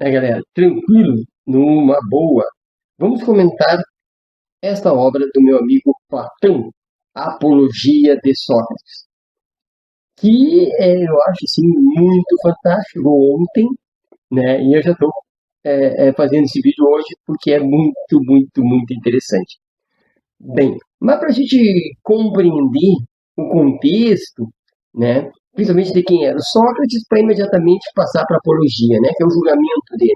galera, tranquilo, numa boa. Vamos comentar esta obra do meu amigo Platão, Apologia de Sócrates, que eu acho assim, muito fantástico ontem, né? E eu já estou fazendo esse vídeo hoje porque é muito, muito, muito interessante. Bem, mas para a gente compreender o contexto, né? Principalmente de quem era o Sócrates, para imediatamente passar para a apologia, né? Que é o julgamento dele.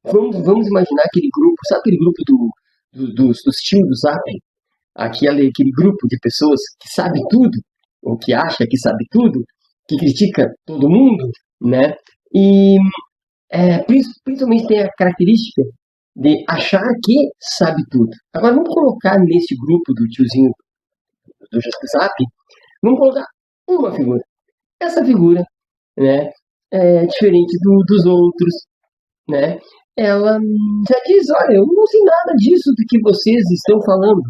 Vamos imaginar aquele grupo, sabe aquele grupo dos tios do Zap? Aquele grupo de pessoas que sabe tudo, ou que acha que sabe tudo, que critica todo mundo, né? E principalmente tem a característica de achar que sabe tudo. Agora vamos colocar nesse grupo do tiozinho do Zap, vamos colocar uma figura. Essa figura, né, é diferente dos outros, né? Ela já diz, olha, eu não sei nada disso do que vocês estão falando.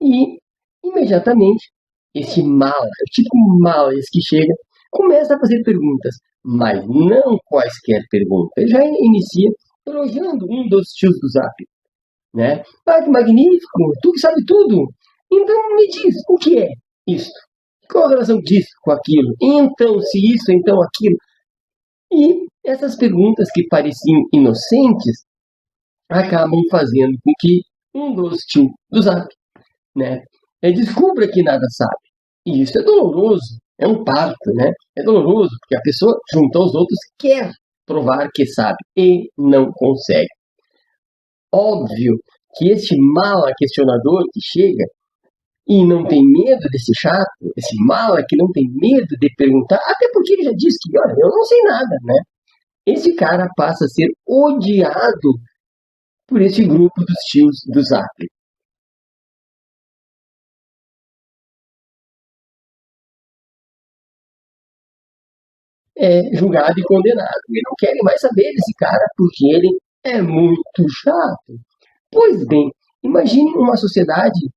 E, imediatamente, esse mala, tipo malas que chega, começa a fazer perguntas, mas não quaisquer perguntas. Ele já inicia elogiando um dos tios do Zap, né? Ah, que magnífico, tu que sabe tudo. Então me diz, o que é isto? Qual a relação disso com aquilo? Então, se isso, então aquilo. E essas perguntas que pareciam inocentes acabam fazendo com que um dos tios do Zap, né, descubra que nada sabe. E isso é doloroso, é um parto, né? É doloroso, porque a pessoa, junto aos outros, quer provar que sabe e não consegue. Óbvio que este mala questionador que chega e não tem medo de ser chato, esse mala que não tem medo de perguntar, até porque ele já disse que, olha, eu não sei nada, né? Esse cara passa a ser odiado por esse grupo dos tios do Zap. É julgado e condenado. E não querem mais saber desse cara porque ele é muito chato. Pois bem, imagine uma sociedade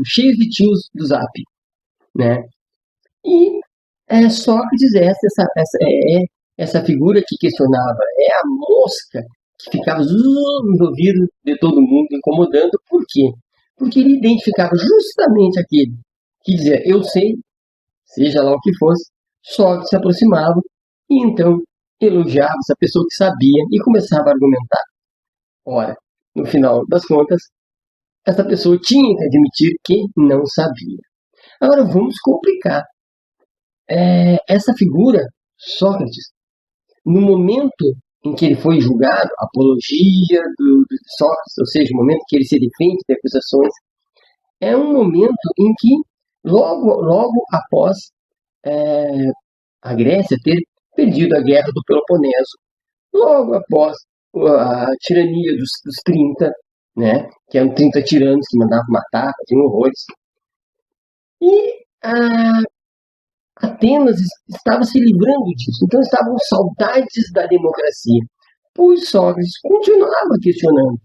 cheia de tios do Zap, né? E Sócrates essa figura que questionava, é a mosca que ficava nos ouvidos de todo mundo, incomodando. Por quê? Porque ele identificava justamente aquele que dizia, eu sei, seja lá o que fosse, Sócrates se aproximava e então elogiava essa pessoa que sabia e começava a argumentar. Ora, no final das contas, essa pessoa tinha que admitir que não sabia. Agora vamos complicar. Essa figura, Sócrates, no momento em que ele foi julgado, apologia do Sócrates, ou seja, o momento em que ele se defende de acusações, é um momento em que, logo após a Grécia ter perdido a guerra do Peloponeso, logo após a tirania dos 30, né, que eram 30 tiranos que mandavam matar, faziam horrores, e Atenas estava se livrando disso, então estavam saudades da democracia. Pois Sócrates continuava questionando,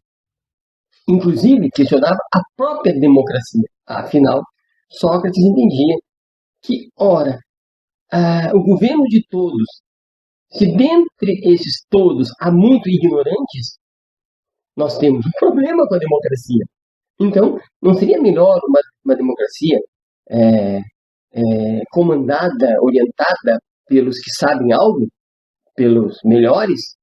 inclusive questionava a própria democracia. Afinal, Sócrates entendia que, ora, o governo de todos, se dentre esses todos há muito ignorantes, nós temos um problema com a democracia. Então, não seria melhor uma democracia comandada, orientada pelos que sabem algo, pelos melhores?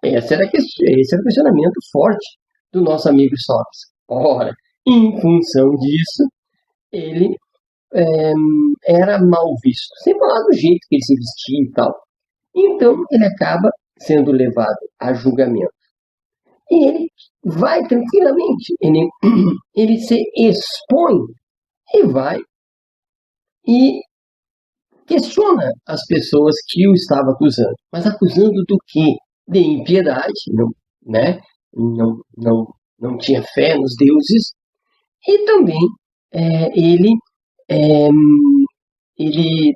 Esse era o questionamento forte do nosso amigo Sócrates. Ora, em função disso, ele era mal visto, sem falar do jeito que ele se vestia e tal. Então, ele acaba sendo levado a julgamento. E ele vai tranquilamente, ele se expõe e vai e questiona as pessoas que o estavam acusando. Mas acusando do quê? De impiedade, não, né? Não tinha fé nos deuses. E também ele, é, ele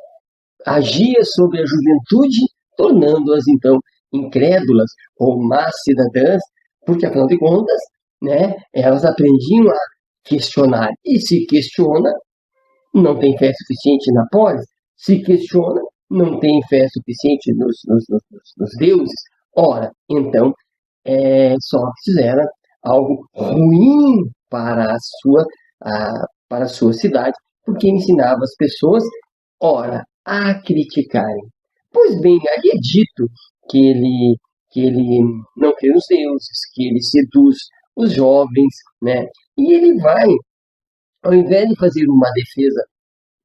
agia sobre a juventude, tornando-as, então, incrédulas ou más cidadãs, porque, afinal de contas, né, elas aprendiam a questionar. E se questiona, não tem fé suficiente na polis. Se questiona, não tem fé suficiente nos deuses. Ora, então, Sócrates era algo ruim para para a sua cidade, porque ensinava as pessoas, ora, a criticarem. Pois bem, ali é dito que ele não crê nos deuses, que ele seduz os jovens, né? E ele vai, ao invés de fazer uma defesa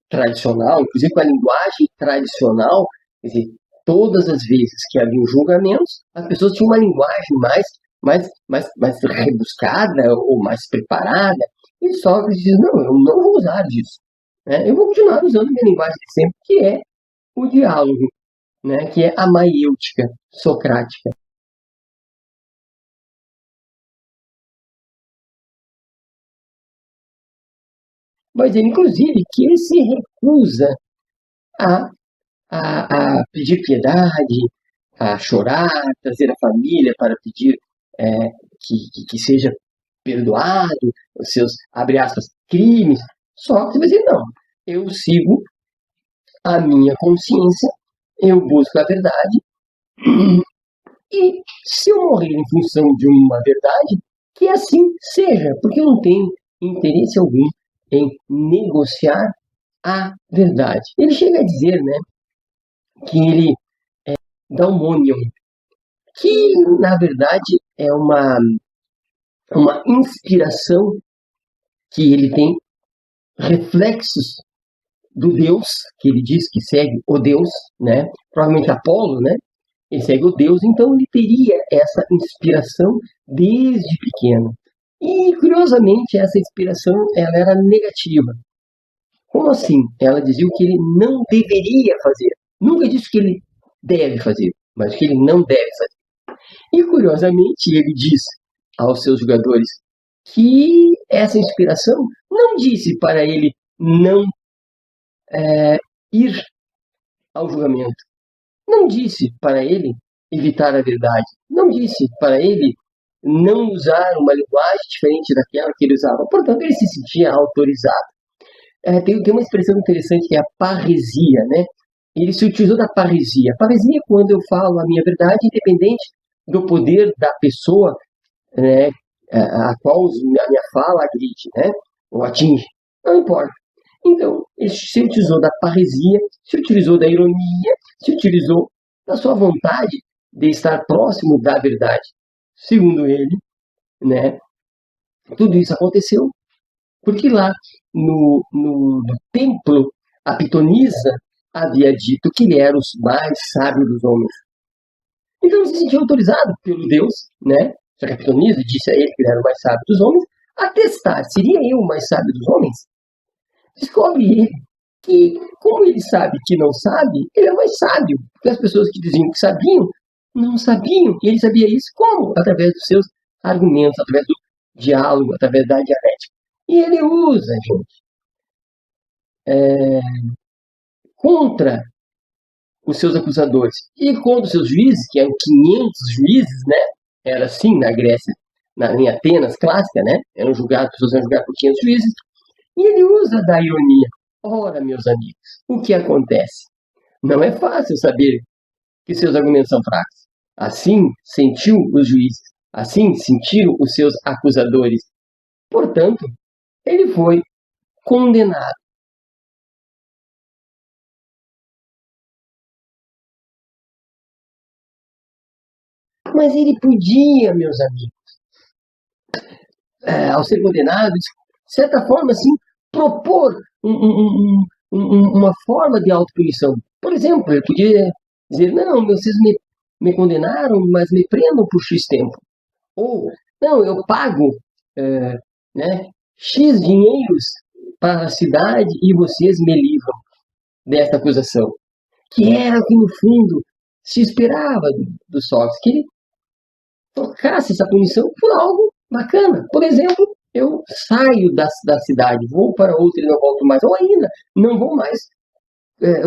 tradicional, inclusive com a linguagem tradicional, quer dizer, todas as vezes que haviam julgamentos, as pessoas tinham uma linguagem mais rebuscada ou mais preparada. E Sócrates diz, não, eu não vou usar disso. Né? Eu vou continuar usando minha linguagem de sempre, que é o diálogo, né? Que é a maiêutica socrática. Mas ele, inclusive, que ele se recusa a, a pedir piedade, a chorar, trazer a família para pedir que seja perdoado os seus, abre aspas, crimes. Só que você vai dizer, não, eu sigo a minha consciência, eu busco a verdade, e se eu morrer em função de uma verdade, que assim seja, porque eu não tenho interesse algum em negociar a verdade. Ele chega a dizer, né, que ele é daimonion, que na verdade é uma inspiração que ele tem reflexos do Deus, que ele diz que segue o Deus, né? Provavelmente Apolo, né? Ele segue o Deus, então ele teria essa inspiração desde pequeno. E, curiosamente, essa inspiração ela era negativa. Como assim? Ela dizia o que ele não deveria fazer. Nunca disse o que ele deve fazer, mas o que ele não deve fazer. E, curiosamente, ele diz aos seus jogadores que essa inspiração não disse para ele não ir ao julgamento. Não disse para ele evitar a verdade. Não disse para ele não usar uma linguagem diferente daquela que ele usava. Portanto, ele se sentia autorizado. Tem uma expressão interessante que é a parresia, né? Ele se utilizou da parresia. Parresia é quando eu falo a minha verdade, independente do poder da pessoa, né, a qual a minha fala agride, né? Ou atinge. Não importa. Então, ele se utilizou da parresia, se utilizou da ironia, se utilizou da sua vontade de estar próximo da verdade. Segundo ele, né, tudo isso aconteceu porque lá no templo, a pitonisa havia dito que ele era o mais sábio dos homens. Então ele se sentiu autorizado pelo Deus, né? Já que a pitonisa disse a ele que ele era o mais sábio dos homens, a testar, seria eu o mais sábio dos homens? Descobre ele que, como ele sabe que não sabe, ele é mais sábio. Porque as pessoas que diziam que sabiam, não sabiam. E ele sabia isso como? Através dos seus argumentos, através do diálogo, através da dialética. E ele usa, gente, contra os seus acusadores e contra os seus juízes, que eram 500 juízes, né? Era assim na Grécia, em Atenas clássica, né? Eram julgados, as pessoas eram julgadas por 500 juízes. E ele usa da ironia. Ora, meus amigos, o que acontece? Não é fácil saber que seus argumentos são fracos. Assim sentiu os juízes, assim sentiram os seus acusadores. Portanto, ele foi condenado. Mas ele podia, meus amigos, ao ser condenado, de certa forma, assim, propor uma forma de autopunição. Por exemplo, ele podia dizer, não, vocês me condenaram, mas me prendam por X tempo. Ou, não, eu pago né, X dinheiros para a cidade e vocês me livram desta acusação. Que era o que, no fundo, se esperava do Sócrates, que ele trocasse essa punição por algo bacana. Por exemplo, eu saio da cidade, vou para outra e não volto mais. Ou ainda, não vou mais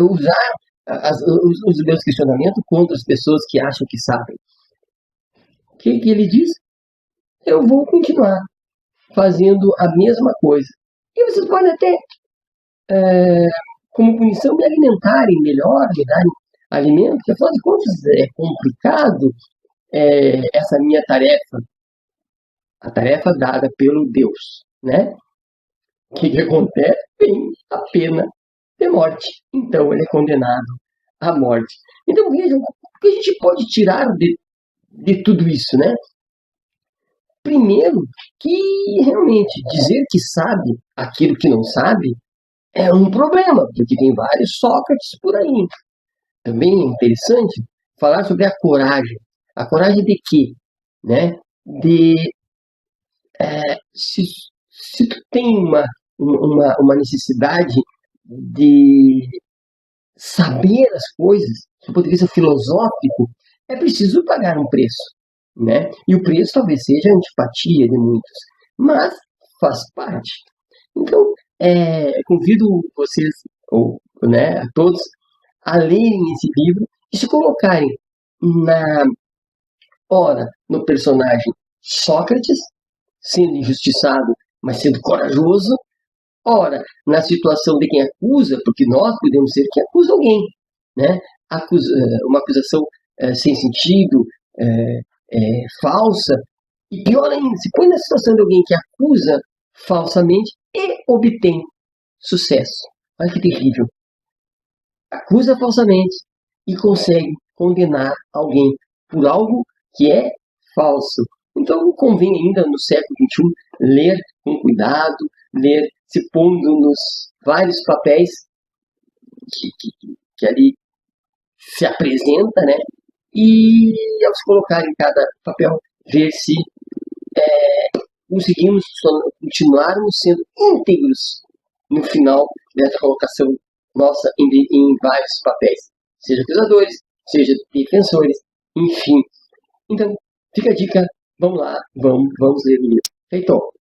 usar os meus questionamentos contra as pessoas que acham que sabem. O que ele diz? Eu vou continuar fazendo a mesma coisa. E vocês podem até, como punição, me alimentarem melhor, me darem alimento, porque afinal de contas é complicado essa minha tarefa, a tarefa dada pelo Deus, né? O que acontece? Tem a pena de morte. Então ele é condenado à morte. Então vejam, o que a gente pode tirar de tudo isso, né? Primeiro, que realmente dizer que sabe aquilo que não sabe é um problema, porque tem vários Sócrates por aí. Também é interessante falar sobre a coragem. A coragem de quê? Né? De se, se tu tem uma necessidade de saber as coisas, do ponto de vista filosófico, é preciso pagar um preço, né? E o preço talvez seja a antipatia de muitos, mas faz parte. Então, convido vocês, ou, né, a todos, a lerem esse livro e se colocarem na ora no personagem Sócrates, sendo injustiçado, mas sendo corajoso, ora na situação de quem acusa, porque nós podemos ser quem acusa alguém, né? Uma acusação sem sentido, falsa, e pior ainda, se põe na situação de alguém que acusa falsamente e obtém sucesso. Olha que terrível. Acusa falsamente e consegue condenar alguém por algo que é falso. Então convém ainda no século XXI ler com cuidado, ler se pondo nos vários papéis que ali se apresenta, né? E ao se colocar em cada papel, ver se conseguimos continuarmos sendo íntegros no final dessa colocação nossa em vários papéis, seja acusadores, seja defensores, enfim. Então, fica a dica, vamos lá, vamos ler o livro. Feito!